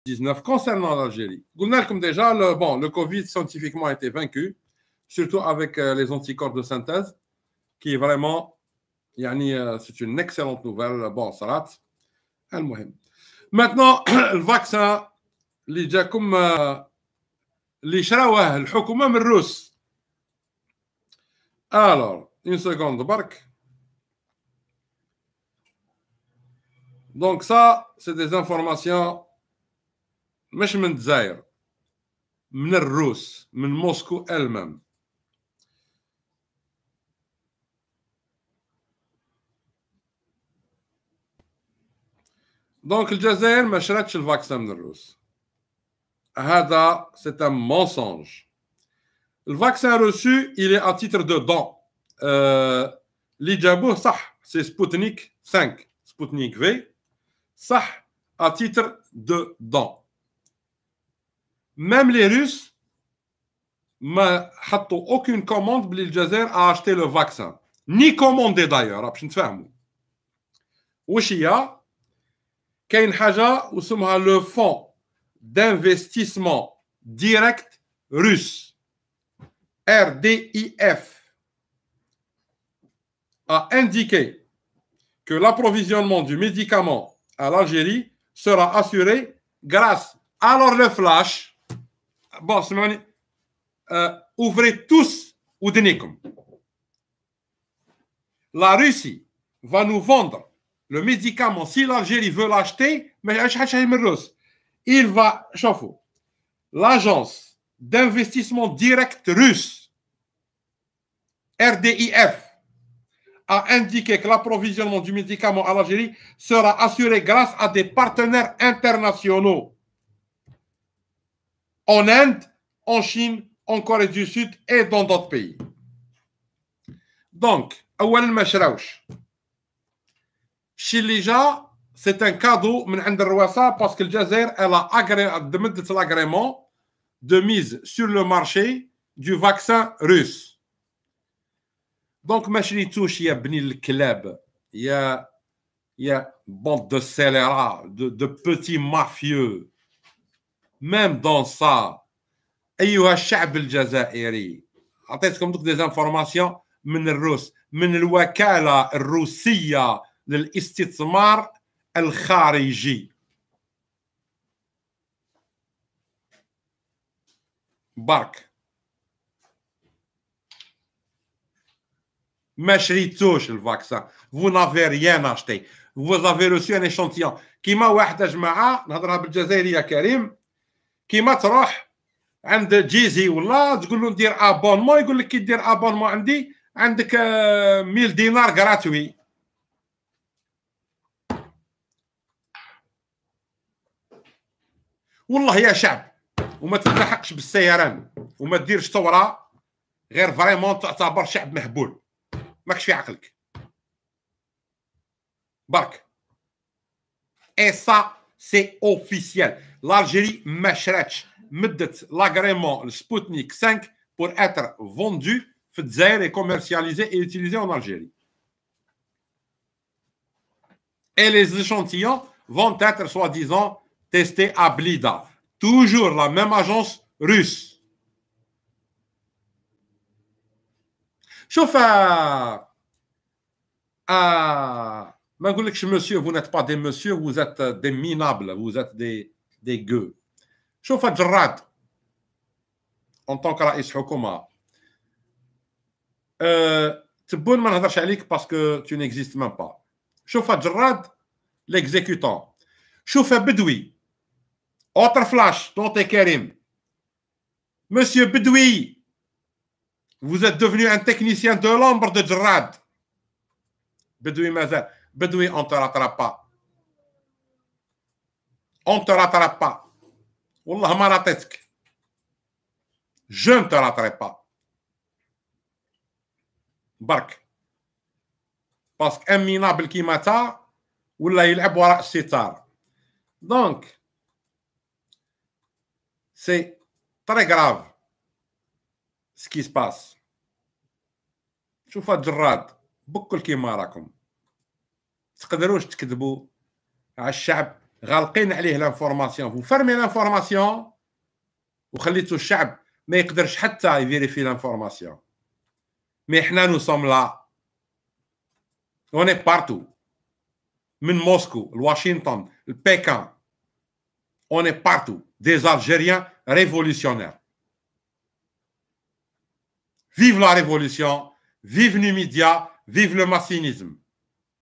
19 concernant l'Algérie. Comme déjà, le Covid scientifiquement a été vaincu, surtout avec les anticorps de synthèse, qui est vraiment, c'est une excellente nouvelle. Bon, Salat, maintenant, le vaccin, اللي جاكم اللي شراوه الحكومه من الروس. Alors, une seconde, برك. Donc ça, c'est des informations مش من الجزائر، من الروس، من موسكو elle-même. Donc الجزائر ما شراتش الفاكسان من الروس. هذا c'est un mensonge. Le vaccin reçu, il est à titre de don. اللي جابوه صح، c'est Sputnik 5, Sputnik V, صح à titre de don. Même les Russes ما حطوا aucune commande بلي الجزائر a acheté le vaccin. Ni commandé d'ailleurs, باش نتفاهموا. واش هي؟ كاين حاجة واسمها le fonds d'investissement direct russe, RDIF, a indiqué que l'approvisionnement du médicament à l'Algérie sera assuré grâce. Alors le flash, bon, ouvrez tous Oudenikum. La Russie va nous vendre le médicament si l'Algérie veut l'acheter, mais il va, chauffer. L'agence d'investissement direct russe, RDIF, a indiqué que l'approvisionnement du médicament à l'Algérie sera assuré grâce à des partenaires internationaux en Inde, en Chine, en Corée du Sud et dans d'autres pays. Donc, c'est un cadeau parce que le Jazair elle a demandé l'agrément de mise sur le marché du vaccin russe. Donc, ما شريتوش يا بني الكلاب يا bande de scélérats, de petits mafieux. Même dans ça, أيها الشعب الجزائري، أعطيتكم دوك des informations من الروس، من الوكالة الروسية للاستثمار الخارجي. برك ما شريتوش الفاكسان. Vous n'avez rien acheté. Vous avez reçu un échantillon. كيما واحد يا جماعة نهضرها بالجزائرية يا كريم، كيما تروح عند جيزي ولا تقول له ندير ابونمون، يقول لك كي دير ابونمون عندي عندك 1000 دينار غراتوي. والله يا شعب، وما تتلاحقش بالسيران وما ديرش ثوره غير فريمون تعتبر شعب مهبول، ماكش في عقلك برك. اي سا سي اوفيسيال. l'Algérie ما شراتش مدت l'agrément Sputnik 5 pour être vendu في الجزائر et commercialisé et utilisé en Algérie. Et les échantillons vont être soi-disant testés à Blida. Toujours la même agence russe. شوف ما نقولكش monsieur, vous n'êtes pas des monsieur, vous êtes des minables, vous êtes des gueux. شوف جراد en tant que رئيس حكومة، تبون ما نهضرش عليك parce que tu n'existes même pas. شوف جراد l'exécutant. شوف بدوي autre flash dont est Karim. Monsieur Bedoui, vous êtes devenu un technicien de l'ombre de Djerad. Bedoui Mazel. Bedoui, on ne te rattrape pas. On ne te rattrape pas. Wallah ma ratetk. Je ne te raterai pas. Bark. Parce qu'un minable qui mata, wallah il a boire sitar. Donc, c'est très grave ce qui se passe. شوفوا جراد بكل كيما راكم تقدروش تكذبوا على الشعب غالقين عليه لانفورماسيون. فو فيرمي لانفورماسيون وخليتو الشعب ما يقدرش حتى يفيريفي لانفورماسيون. مي حنا نو سوم لا، اوني بارتو، من موسكو لواشنطن لبيكان، اوني بارتو دي الجيريان ريفولوسيونير. Vive la révolution, vive Numidia, vive le massinisme.